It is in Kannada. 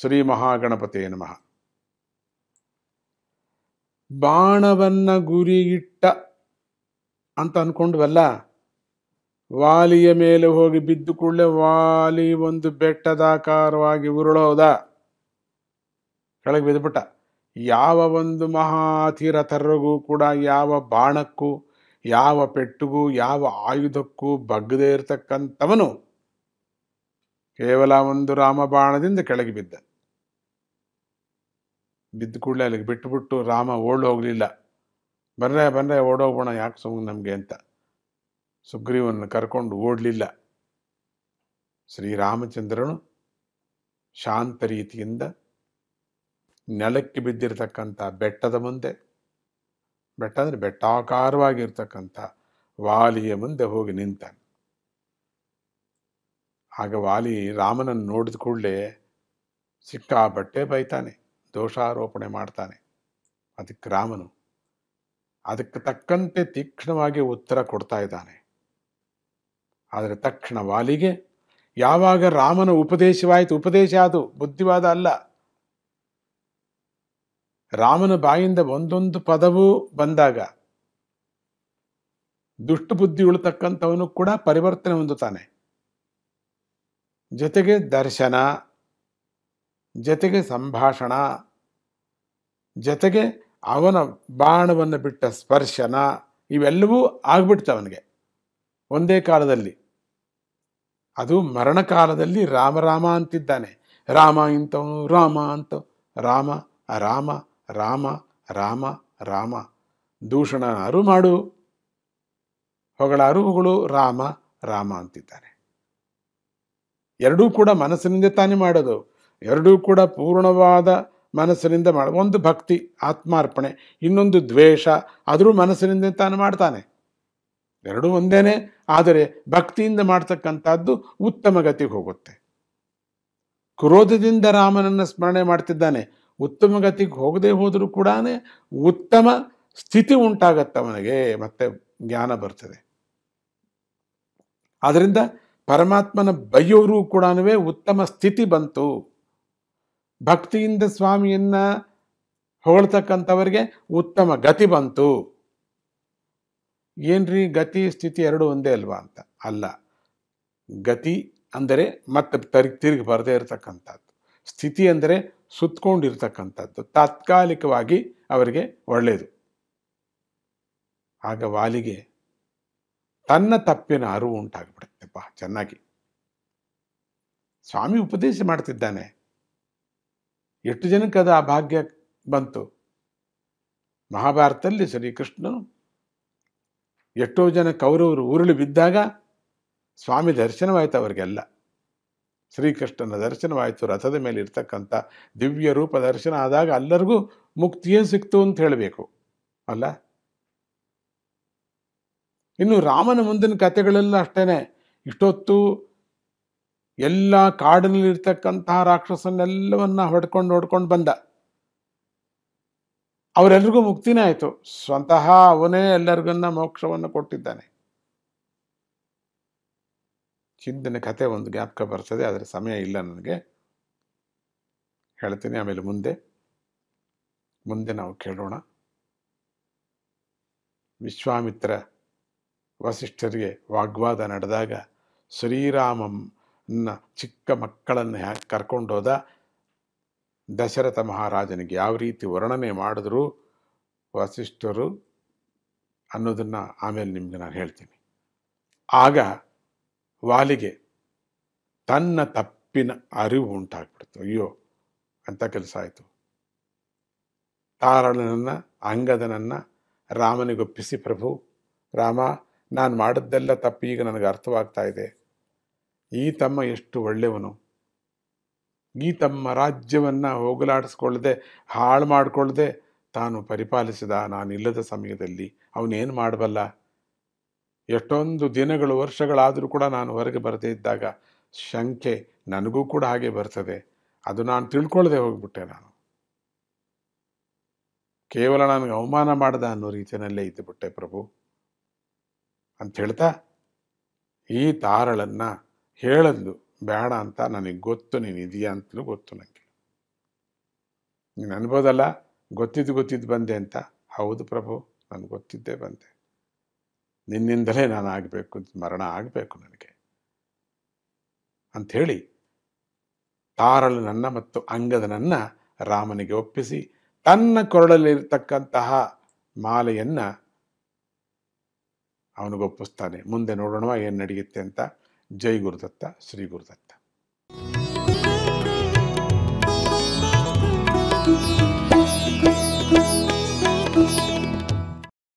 ಶ್ರೀ ಮಹಾಗಣಪತಿಯೇ ನಮಃ. ಬಾಣವನ್ನ ಗುರಿಯಿಟ್ಟ ಅಂತ ಅನ್ಕೊಂಡ್ವಲ್ಲ, ವಾಲಿಯ ಮೇಲೆ ಹೋಗಿ ಬಿದ್ದು ಕೂಡಲೇ ವಾಲಿ ಒಂದು ಬೆಟ್ಟದಾಕಾರವಾಗಿ ಉರುಳೋದ, ಕೆಳಗೆ ಬಿದ್ದುಬಿಟ್ಟ. ಯಾವ ಒಂದು ಮಹಾತೀರಥರಿಗೂ ಕೂಡ ಯಾವ ಬಾಣಕ್ಕೂ ಯಾವ ಪೆಟ್ಟಿಗೂ ಯಾವ ಆಯುಧಕ್ಕೂ ಬಗ್ಗದೇ ಇರತಕ್ಕಂಥವನು ಕೇವಲ ಒಂದು ರಾಮಬಾಣದಿಂದ ಕೆಳಗೆ ಬಿದ್ದ. ಬಿದ್ದು ಕೂಡಲೇ ಅಲ್ಲಿಗೆ ಬಿಟ್ಟುಬಿಟ್ಟು ರಾಮ ಓಡ್ ಹೋಗಲಿಲ್ಲ. ಬಂದ್ರೆ ಓಡೋಗೋಣ, ಯಾಕೆ ಸುಮ್ಮನೆ ನಮಗೆ ಅಂತ ಸುಗ್ರೀವನ್ನು ಕರ್ಕೊಂಡು ಓಡಲಿಲ್ಲ. ಶ್ರೀರಾಮಚಂದ್ರನು ಶಾಂತ ರೀತಿಯಿಂದ ನೆಲಕ್ಕೆ ಬಿದ್ದಿರತಕ್ಕಂಥ ಬೆಟ್ಟದ ಮುಂದೆ, ಬೆಟ್ಟ ಅಂದರೆ ಬೆಟ್ಟಾಕಾರವಾಗಿರ್ತಕ್ಕಂಥ ವಾಲಿಯ ಮುಂದೆ ಹೋಗಿ ನಿಂತಾನೆ. ಆಗ ವಾಲಿ ರಾಮನನ್ನು ನೋಡಿದ ಕೂಡಲೇ ಸಿಕ್ಕಾಬಟ್ಟೆ ಬೈತಾನೆ, ದೋಷಾರೋಪಣೆ ಮಾಡ್ತಾನೆ. ಅದಕ್ಕೆ ರಾಮನು ಅದಕ್ಕೆ ತಕ್ಕಂತೆ ತೀಕ್ಷ್ಣವಾಗಿ ಉತ್ತರ ಕೊಡ್ತಾ ಇದ್ದಾನೆ. ಆದರೆ ತಕ್ಷಣ ವಾಲಿಗೆ ಯಾವಾಗ ರಾಮನ ಉಪದೇಶವಾಯಿತು, ಉಪದೇಶ ಅದು ಬುದ್ಧಿವಾದ ಅಲ್ಲ, ರಾಮನ ಬಾಯಿಂದ ಒಂದೊಂದು ಪದವೂ ಬಂದಾಗ ದುಷ್ಟ ಬುದ್ಧಿ ಉಳ್ತಕ್ಕಂಥವನು ಕೂಡ ಪರಿವರ್ತನೆ ಹೊಂದುತ್ತಾನೆ. ಜೊತೆಗೆ ದರ್ಶನ, ಜೊತೆಗೆ ಸಂಭಾಷಣ, ಜೊತೆಗೆ ಅವನ ಬಾಣವನ್ನು ಬಿಟ್ಟ ಸ್ಪರ್ಶನ, ಇವೆಲ್ಲವೂ ಆಗ್ಬಿಡ್ತವನಿಗೆ ಒಂದೇ ಕಾಲದಲ್ಲಿ. ಅದು ಮರಣಕಾಲದಲ್ಲಿ ರಾಮ ರಾಮ ಅಂತಿದ್ದಾನೆ. ರಾಮ ಇಂಥವನು, ರಾಮ ಅಂತ ರಾಮ ರಾಮ ರಾಮ ರಾಮ ರಾಮ. ದೂಷಣರು ಮಾಡು, ಹೊಗಳಾರು ಹೊಗಳು, ರಾಮ ರಾಮ ಅಂತಿದ್ದಾನೆ. ಎರಡೂ ಕೂಡ ಮನಸ್ಸಿನಿಂದ ತಾನೇ ಮಾಡೋದು, ಎರಡೂ ಕೂಡ ಪೂರ್ಣವಾದ ಮನಸ್ಸಿನಿಂದ ಮಾಡ. ಒಂದು ಭಕ್ತಿ ಆತ್ಮಾರ್ಪಣೆ, ಇನ್ನೊಂದು ದ್ವೇಷ, ಆದರೂ ಮನಸ್ಸಿನಿಂದ ತಾನು ಮಾಡ್ತಾನೆ. ಎರಡೂ ಒಂದೇನೆ, ಆದರೆ ಭಕ್ತಿಯಿಂದ ಮಾಡ್ತಕ್ಕಂಥದ್ದು ಉತ್ತಮ ಗತಿಗೆ ಹೋಗುತ್ತೆ. ಕ್ರೋಧದಿಂದ ರಾಮನನ್ನು ಸ್ಮರಣೆ ಮಾಡ್ತಿದ್ದಾನೆ, ಉತ್ತಮ ಗತಿಗೆ ಹೋಗದೆ ಹೋದರೂ ಕೂಡ ಉತ್ತಮ ಸ್ಥಿತಿ ಉಂಟಾಗತ್ತೆ ಅವನಿಗೆ, ಮತ್ತೆ ಜ್ಞಾನ ಬರ್ತದೆ. ಆದ್ದರಿಂದ ಪರಮಾತ್ಮನ ಬೈಯೋರು ಕೂಡ ಉತ್ತಮ ಸ್ಥಿತಿ ಬಂತು. ಭಕ್ತಿಯಿಂದ ಸ್ವಾಮಿಯನ್ನ ಹೊಗಳ್ತಕ್ಕಂಥವರಿಗೆ ಉತ್ತಮ ಗತಿ ಬಂತು. ಏನ್ರಿ ಗತಿ ಸ್ಥಿತಿ ಎರಡು ಒಂದೇ ಅಲ್ವಾ ಅಂತ? ಅಲ್ಲ, ಗತಿ ಅಂದರೆ ಮತ್ತೆ ತಿರುಗಿ ಬರದೇ ಇರತಕ್ಕಂಥದ್ದು, ಸ್ಥಿತಿ ಅಂದರೆ ಸುತ್ತಕೊಂಡಿರ್ತಕ್ಕಂಥದ್ದು, ತಾತ್ಕಾಲಿಕವಾಗಿ ಅವರಿಗೆ ಒಳ್ಳೆಯದು. ಆಗ ವಾಲಿಗೆ ತನ್ನ ತಪ್ಪಿನ ಅರಿವು ಉಂಟಾಗ್ಬಿಡುತ್ತಪ್ಪ. ಚೆನ್ನಾಗಿ ಸ್ವಾಮಿ ಉಪದೇಶ ಮಾಡ್ತಿದ್ದಾನೆ, ಎಷ್ಟು ಜನಕ್ಕೆ ಅದು ಆ ಭಾಗ್ಯ ಬಂತು. ಮಹಾಭಾರತದಲ್ಲಿ ಶ್ರೀಕೃಷ್ಣನು ಎಷ್ಟೋ ಜನ ಕೌರವರು ಉರುಳಿ ಬಿದ್ದಾಗ ಸ್ವಾಮಿ ದರ್ಶನವಾಯಿತು ಅವರಿಗೆಲ್ಲ. ಶ್ರೀಕೃಷ್ಣನ ದರ್ಶನವಾಯಿತು, ರಥದ ಮೇಲೆ ಇರ್ತಕ್ಕಂಥ ದಿವ್ಯ ರೂಪ ದರ್ಶನ ಆದಾಗ ಎಲ್ಲರಿಗೂ ಮುಕ್ತಿಯೇ ಸಿಕ್ತು ಅಂತ ಹೇಳಬೇಕು ಅಲ್ಲ. ಇನ್ನು ರಾಮನ ಮುಂದಿನ ಕಥೆಗಳೆಲ್ಲ ಅಷ್ಟೇನೆ. ಇಷ್ಟೊತ್ತು ಎಲ್ಲ ಕಾಡಿನಲ್ಲಿರ್ತಕ್ಕಂತಹ ರಾಕ್ಷಸನ್ನೆಲ್ಲವನ್ನ ಹೊಡ್ಕೊಂಡು ಬಂದ. ಅವರೆಲ್ರಿಗೂ ಮುಕ್ತಿನೇ ಆಯಿತು. ಸ್ವತಃ ಅವನೇ ಎಲ್ಲರಿಗನ್ನ ಮೋಕ್ಷವನ್ನು ಕೊಟ್ಟಿದ್ದಾನೆ. ಹಿಂದಿನ ಕಥೆ ಒಂದು ಜ್ಞಾಪಕ ಬರ್ತದೆ, ಆದರೆ ಸಮಯ ಇಲ್ಲ ನನಗೆ, ಹೇಳ್ತೀನಿ ಆಮೇಲೆ ಮುಂದೆ ನಾವು ಕೇಳೋಣ. ವಿಶ್ವಾಮಿತ್ರ ವಸಿಷ್ಠರಿಗೆ ವಾಗ್ವಾದ ನಡೆದಾಗ ಶ್ರೀರಾಮನ ಚಿಕ್ಕ ಮಕ್ಕಳನ್ನು ಹ್ಯಾಕೆ ಕರ್ಕೊಂಡೋದ, ದಶರಥ ಮಹಾರಾಜನಿಗೆ ಯಾವ ರೀತಿ ವರ್ಣನೆ ಮಾಡಿದ್ರು ವಸಿಷ್ಠರು ಅನ್ನೋದನ್ನು ಆಮೇಲೆ ನಿಮಗೆ ನಾನು ಹೇಳ್ತೀನಿ. ಆಗ ವಾಲಿಗೆ ತನ್ನ ತಪ್ಪಿನ ಅರಿವು ಉಂಟಾಗ್ಬಿಡ್ತು. ಅಯ್ಯೋ ಅಂತ ಕೆಲಸ ಆಯಿತು. ತಾರಳನನ್ನು, ಅಂಗದನನ್ನು ರಾಮನಿಗೊಪ್ಪಿಸಿ, ಪ್ರಭು ರಾಮ, ನಾನು ಮಾಡಿದ್ದೆಲ್ಲ ತಪ್ಪು ಈಗ ನನಗೆ ಅರ್ಥವಾಗ್ತಾ ಇದೆ. ಈ ತಮ್ಮ ಎಷ್ಟು ಒಳ್ಳೆಯವನು, ಈ ತಮ್ಮ ರಾಜ್ಯವನ್ನು ಹೋಗಲಾಡಿಸ್ಕೊಳ್ಳದೆ ಹಾಳು ಮಾಡಿಕೊಳ್ಳದೆ ತಾನು ಪರಿಪಾಲಿಸಿದ. ನಾನಿಲ್ಲದ ಸಮಯದಲ್ಲಿ ಅವನೇನು ಮಾಡಬಲ್ಲ. ಎಷ್ಟೊಂದು ದಿನಗಳು ವರ್ಷಗಳಾದರೂ ಕೂಡ ನಾನು ಹೊರಗೆ ಬರದೇ ಇದ್ದಾಗ ಶಂಕೆ ನನಗೂ ಕೂಡ ಹಾಗೆ ಬರ್ತದೆ. ಅದು ನಾನು ತಿಳ್ಕೊಳ್ಳದೆ ಹೋಗ್ಬಿಟ್ಟೆ. ನಾನು ಕೇವಲ ನನಗೆ ಅವಮಾನ ಮಾಡ್ದ ಅನ್ನೋ ರೀತಿಯಲ್ಲೇ ಇದ್ದುಬಿಟ್ಟೆ ಪ್ರಭು ಅಂತ ಹೇಳ್ತಾ, ಈ ತಾರಳನ್ನು ಹೇಳಲು ಬೇಡ ಅಂತ ನನಗೆ ಗೊತ್ತು, ನೀನು ಇದೆಯಾ ಅಂತಲೂ ಗೊತ್ತು ನನಗೆ. ನೀನು ಅನ್ಬೋದಲ್ಲ, ಗೊತ್ತಿದ್ದು ಬಂದೆ ಅಂತ. ಹೌದು ಪ್ರಭು, ನಾನು ಗೊತ್ತಿದ್ದೇ ಬಂದೆ. ನಿನ್ನಿಂದಲೇ ನಾನು ಆಗಬೇಕು, ಮರಣ ಆಗಬೇಕು ನನಗೆ ಅಂಥೇಳಿ ತಾರಳನನ್ನು ಮತ್ತು ಅಂಗದನನ್ನು ರಾಮನಿಗೆ ಒಪ್ಪಿಸಿ ತನ್ನ ಕೊರಳಲ್ಲಿರ್ತಕ್ಕಂತಹ ಮಾಲೆಯನ್ನು ಅವನಿಗೊಪ್ಪಿಸ್ತಾನೆ. ಮುಂದೆ ನೋಡೋಣ ಏನು ನಡೆಯುತ್ತೆ ಅಂತ. ಜೈ ಗುರುದತ್ತ, ಶ್ರೀ ಗುರುದತ್ತ.